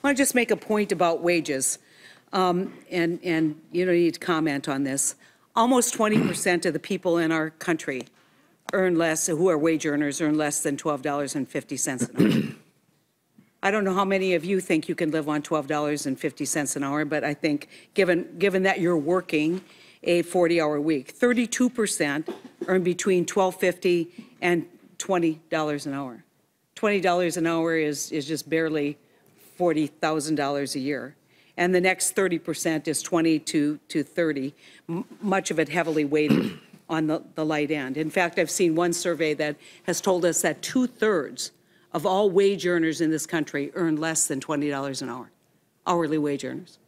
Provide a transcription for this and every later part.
I want to just make a point about wages, and you don't need to comment on this. Almost 20% of the people in our country earn less, who are wage earners, earn less than $12.50 an hour. I don't know how many of you think you can live on $12.50 an hour, but I think given that you're working a 40-hour week, 32% earn between $12.50 and $20 an hour. $20 an hour is just barely $40,000 a year. And the next 30% is 20 to 30, much of it heavily weighted on the light end. In fact, I've seen one survey that has told us that 2/3 of all wage earners in this country earn less than $20 an hour, hourly wage earners.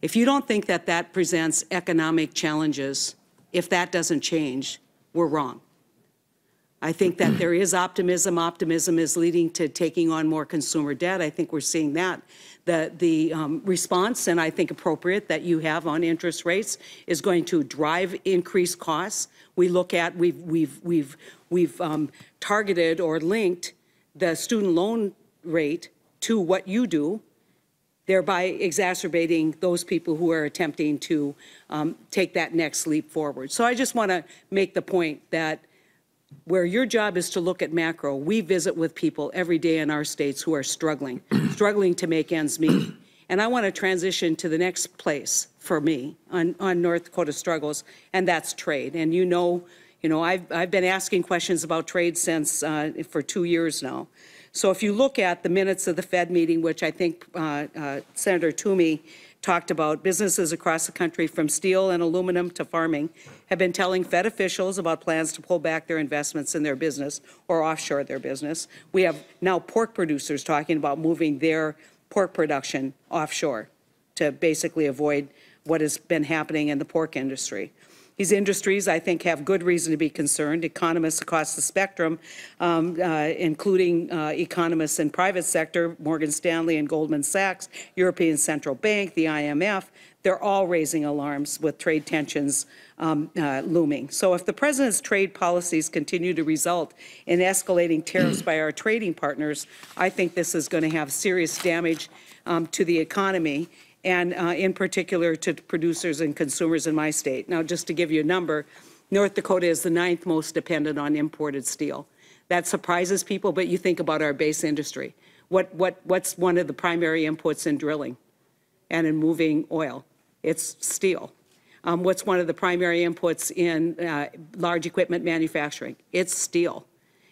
If you don't think that that presents economic challenges, if that doesn't change, we're wrong. I think that there is optimism. Optimism is leading to taking on more consumer debt. I think we're seeing that. The response, and I think appropriate, that you have on interest rates is going to drive increased costs. We look at, we've targeted or linked the student loan rate to what you do, thereby exacerbating those people who are attempting to take that next leap forward. So I just want to make the point that where your job is to look at macro, we visit with people every day in our states who are struggling to make ends meet. And I want to transition to the next place for me on North Dakota struggles, and that's trade. And you know, I've been asking questions about trade since for 2 years now. So if you look at the minutes of the Fed meeting, which I think Senator Toomey talked about, businesses across the country from steel and aluminum to farming have been telling Fed officials about plans to pull back their investments in their business or offshore their business. We have now pork producers talking about moving their pork production offshore to basically avoid what has been happening in the pork industry. These industries, I think, have good reason to be concerned. Economists across the spectrum, including economists in private sector, Morgan Stanley and Goldman Sachs, European Central Bank, the IMF, they're all raising alarms with trade tensions looming. So if the president's trade policies continue to result in escalating tariffs by our trading partners, I think this is going to have serious damage to the economy, and in particular to producers and consumers in my state. Now, just to give you a number, North Dakota is the 9th most dependent on imported steel. That surprises people, but you think about our base industry. What's one of the primary inputs in drilling and in moving oil? It's steel. What's one of the primary inputs in large equipment manufacturing? It's steel.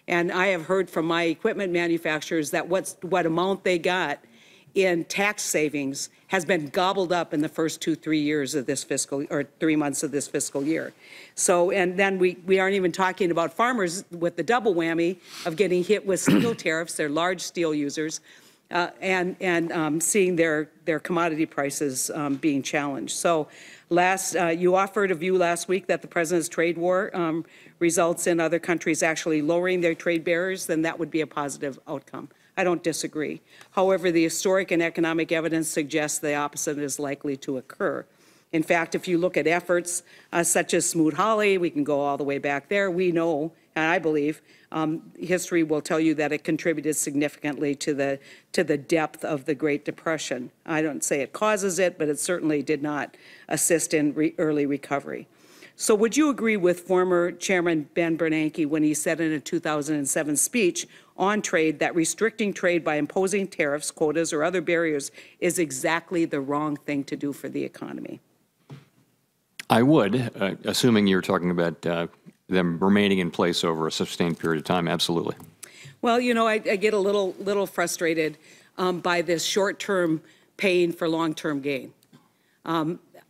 And I have heard from my equipment manufacturers that what amount they got in tax savings has been gobbled up in the first 2-3 years of this fiscal, or 3 months of this fiscal year. So, and then we aren't even talking about farmers with the double whammy of getting hit with steel tariffs. They're large steel users, and seeing their commodity prices being challenged. So, you offered a view last week that the president's trade war results in other countries actually lowering their trade barriers. Then that would be a positive outcome. I don't disagree. However, the historic and economic evidence suggests the opposite is likely to occur. In fact, if you look at efforts such as Smoot-Hawley, we can go all the way back there, we know, and I believe, history will tell you that it contributed significantly to the depth of the Great Depression. I don't say it causes it, but it certainly did not assist in early recovery. So would you agree with former Chairman Ben Bernanke when he said in a 2007 speech on trade that restricting trade by imposing tariffs, quotas, or other barriers is exactly the wrong thing to do for the economy? I would, assuming you're talking about them remaining in place over a sustained period of time, absolutely. Well, you know, I get a little frustrated by this short-term pain for long-term gain.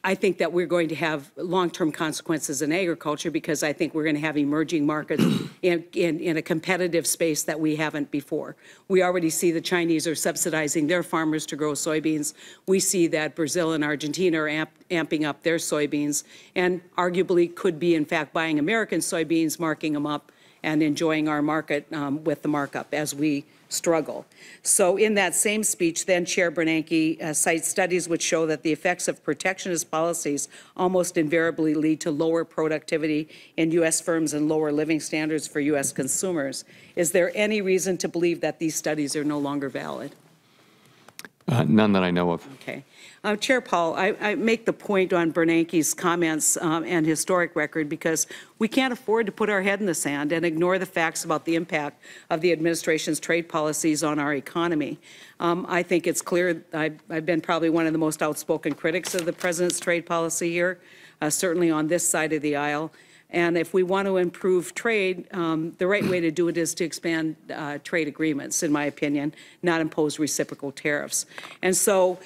I think that we're going to have long-term consequences in agriculture because I think we're going to have emerging markets in a competitive space that we haven't before. We already see the Chinese are subsidizing their farmers to grow soybeans. We see that Brazil and Argentina are amping up their soybeans and arguably could be, in fact, buying American soybeans, marking them up, and enjoying our market with the markup as we struggle. So in that same speech, then Chair Bernanke cites studies which show that the effects of protectionist policies almost invariably lead to lower productivity in U.S. firms and lower living standards for U.S. consumers. Is there any reason to believe that these studies are no longer valid? None that I know of. Okay. Chair Powell, I make the point on Bernanke's comments and historic record because we can't afford to put our head in the sand and ignore the facts about the impact of the administration's trade policies on our economy. I think it's clear I've been probably one of the most outspoken critics of the president's trade policy here, certainly on this side of the aisle. And if we want to improve trade, the right way to do it is to expand trade agreements, in my opinion, not impose reciprocal tariffs. And so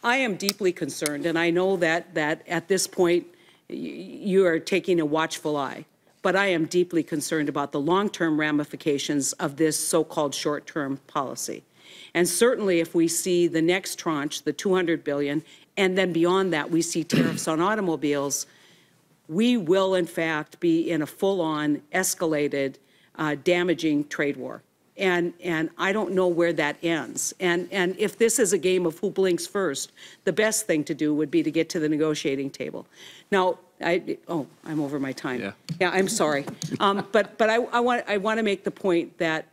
I am deeply concerned, and I know that at this point you are taking a watchful eye, but I am deeply concerned about the long-term ramifications of this so-called short-term policy. And certainly if we see the next tranche, the $200 billion, and then beyond that we see tariffs on automobiles, we will, in fact, be in a full-on, escalated, damaging trade war. And I don't know where that ends. And if this is a game of who blinks first, the best thing to do would be to get to the negotiating table. Now, I'm over my time. Yeah, I'm sorry. But I want to make the point that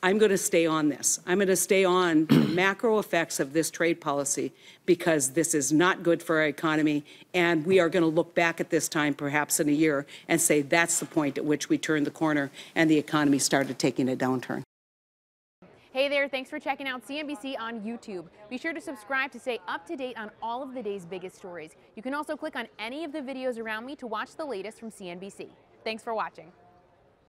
I'm going to stay on this. I'm going to stay on the macro effects of this trade policy because this is not good for our economy, and we are going to look back at this time perhaps in a year and say that's the point at which we turned the corner and the economy started taking a downturn. Hey there, thanks for checking out CNBC on YouTube. Be sure to subscribe to stay up to date on all of the day's biggest stories. You can also click on any of the videos around me to watch the latest from CNBC. Thanks for watching.